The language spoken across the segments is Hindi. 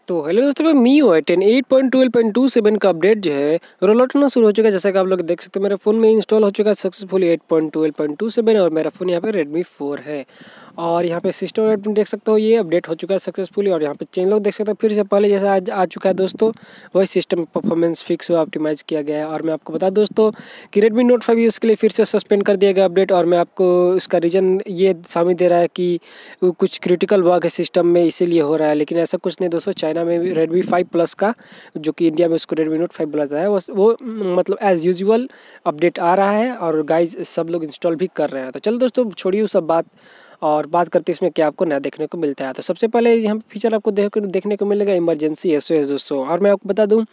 तो हेलो दोस्तों, MIUI 10 8.12.27 का अपडेट जो है रोल आउट होना शुरू हो चुका है। जैसा कि आप लोग देख सकते हो मेरे फ़ोन में इंस्टॉल हो चुका है सक्सेसफुली 8.12.27 और मेरा फ़ोन यहाँ पे Redmi 4 है। और यहाँ पे सिस्टम अपडेट देख सकते हो, ये अपडेट हो चुका है सक्सेसफुली। और यहाँ पे चेंज लोग देख सकते हो फिर से पहले जैसा आज आ चुका है दोस्तों, वही सिस्टम परफॉर्मेंस फिक्स हुआ, ऑप्टिमाइज़ किया गया है। और मैं आपको बता दोस्तों कि Redmi Note 5 यूज़ के लिए फिर से सस्पेंड कर दिया गया अपडेट। और मैं आपको उसका रीज़न ये सामने दे रहा है कि कुछ क्रिटिकल बग है सिस्टम में, इसीलिए हो रहा है। लेकिन ऐसा कुछ नहीं दोस्तों, चाइना में भी Redmi 5 प्लस का, जो कि इंडिया में उसको Redmi Note 5 बोला जाता है, वो मतलब एज़ यूजुअल अपडेट आ रहा है और गाइज सब लोग इंस्टॉल भी कर रहे हैं। तो चलो दोस्तों छोड़िए सब बात और बात करते हैं इसमें क्या आपको नया देखने को मिलता है। तो सबसे पहले यहाँ पे फीचर आपको देखने को मिलेगा इमरजेंसी SOS दोस्तों। और मैं आपको बता दूँ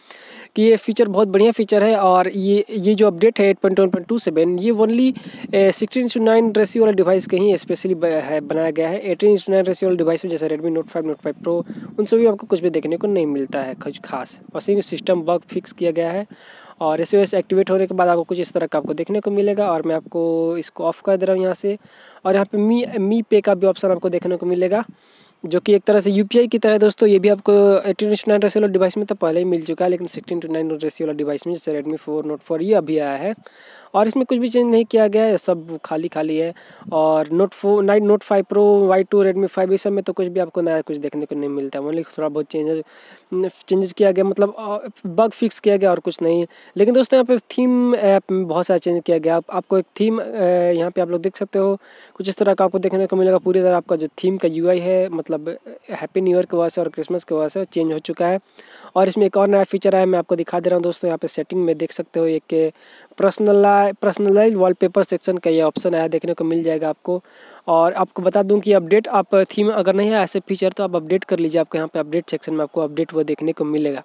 कि ये फीचर बहुत बढ़िया फीचर है। और ये जो अपडेट है 8.1.27 ये ओनली 16:9 रेशियो वाले डिवाइस के ही स्पेशली बनाया गया है। 18:9 रेशियो वाले डिवाइस में जैसे Redmi Note 5 Note 5 Pro उन सभी आपको कुछ भी देखने को नहीं मिलता है कुछ खास। बस ये सिस्टम बग फिक्स किया गया है और SOS एक्टिवेट होने के बाद आपको कुछ इस तरह का आपको देखने को मिलेगा। और मैं आपको इसको ऑफ कर दे रहा हूँ यहाँ से। और यहाँ पे मी पे का भी ऑप्शन आपको देखने को मिलेगा, जो कि एक तरह से UPI की तरह है दोस्तों। ये भी आपको 18:9 रेशियो वाला डिवाइस में तो पहले ही मिल चुका है, लेकिन 16:9 रेशियो वाला डिवाइस में जैसे Redmi 4 Note 4 ये अभी आया है। और इसमें कुछ भी चेंज नहीं किया गया है, सब खाली है। और Note 5 Pro Y2 Redmi 5 इस सब में तो कुछ भी आपको नया कुछ देखने को नहीं मिलता है। ओनली थोड़ा बहुत चेंजेस किया गया, मतलब बग फिक्स किया गया और कुछ नहीं। लेकिन दोस्तों यहाँ पे थीम ऐप में बहुत सारा चेंज किया गया। आपको एक थीम यहाँ पे आप लोग देख सकते हो, कुछ इस तरह का आपको देखने को मिलेगा। पूरी तरह आपका जो थीम का UI है, मतलब हैप्पी न्यू ईयर के वजह से और क्रिसमस के वजह से चेंज हो चुका है। और इसमें एक और नया फीचर है, मैं आपको दिखा दे रहा हूँ दोस्तों। यहाँ पे सेटिंग में देख सकते हो एक पर्सनलाइज वॉलपेपर सेक्शन का ये ऑप्शन आया, देखने को मिल जाएगा आपको। और आपको बता दूं कि अपडेट आप थीम अगर नहीं है ऐसे फीचर तो आप अपडेट कर लीजिए। आपको यहाँ पे अपडेट सेक्शन में आपको अपडेट वो देखने को मिलेगा।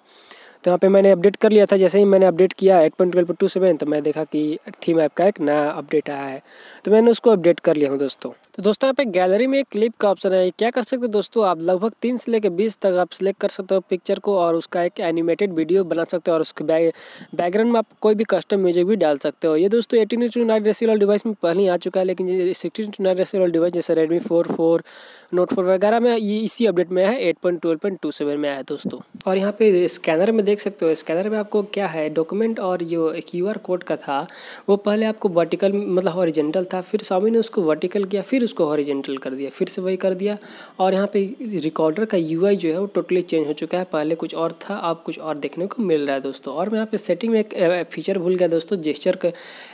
तो यहाँ पे मैंने अपडेट कर लिया था। जैसे ही मैंने अपडेट किया 8.12.27 तो मैं देखा कि थीम ऐप का एक नया अपडेट आया है, तो मैंने उसको अपडेट कर लिया हूँ दोस्तों। तो दोस्तों यहाँ पे गैलरी में एक क्लिप का ऑप्शन है। क्या कर सकते हो दोस्तों, आप लगभग 3 से लेकर 20 तक आप सिलेक्ट कर सकते हो पिक्चर को और उसका एक एनिमेटेड वीडियो बना सकते हो। और उसके बैकग्राउंड में आप कोई भी कस्टम म्यूजिक भी डाल सकते हो। ये दोस्तों 18:9 रेशियो वाला डिवाइस में पहले ही आ चुका है, लेकिन 16:9 रेशियो वाला डिवाइस जैसे Redmi 4 Note 4 वगैरह में ये इसी अपडेट में है, 8.12.27 में आया दोस्तों। और यहाँ पे स्कैनर में देख सकते हो, स्कैनर में आपको क्या है डॉक्यूमेंट और जो QR कोड का था वो पहले आपको वर्टिकल मतलब हॉरिजेंटल था, फिर Xiaomi ने उसको वर्टिकल किया, फिर उसको हॉरिजेंटल कर दिया, फिर से वही कर दिया। और यहाँ पे रिकॉर्डर का UI जो है वो टोटली चेंज हो चुका है, पहले कुछ और था अब कुछ और देखने को मिल रहा है दोस्तों। और मैं यहाँ पे सेटिंग में एक फीचर भूल गया दोस्तों, जेस्चर का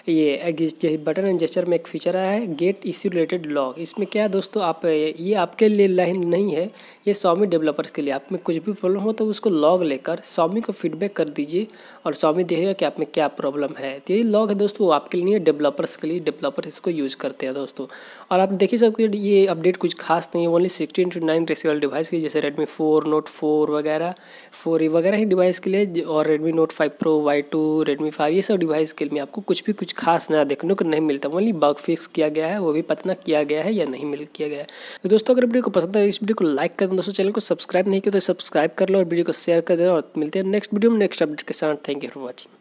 ये बटन एंड जेस्चर में एक फीचर आया है गेट इश्यू रिलेटेड लॉग। इसमें क्या है दोस्तों, आप ये आपके लिए लाइन नहीं है, ये Xiaomi डेवलपर्स के लिए। आप में कुछ भी प्रॉब्लम हो तो उसको लॉग लेकर Xiaomi को फीडबैक कर दीजिए और Xiaomi देखेगा कि आप में क्या प्रॉब्लम है। तो ये लॉग है दोस्तों, वो आपके लिए डेवलपर्स के लिए, डेवलपर इसको यूज़ करते हैं दोस्तों। और आप देख ही सकते हो ये अपडेट कुछ खास नहीं है, ओनली 16:9 रेशियो वाले डिवाइस के जैसे Redmi 4 Note 4 वगैरह 4 वगैरह ही डिवाइस के लिए, और Redmi Note 5 Pro Y2 Redmi 5 ये सब डिवाइस के लिए आपको कुछ भी कुछ खास नया देखने को नहीं मिलता। ओनली बग फिक्स किया गया है, वो भी पता किया गया है या नहीं किया गया है। तो दोस्तों अगर वीडियो को पसंद है इस वीडियो को लाइक कर दें दोस्तों, चैनल को सब्सक्राइब नहीं किया तो सब्सक्राइब कर लो और वीडियो को शेयर कर देना। और मिलते हैं नेक्स्ट वीडियो में नेक्स्ट अपडेट के साथ। Thank you for watching.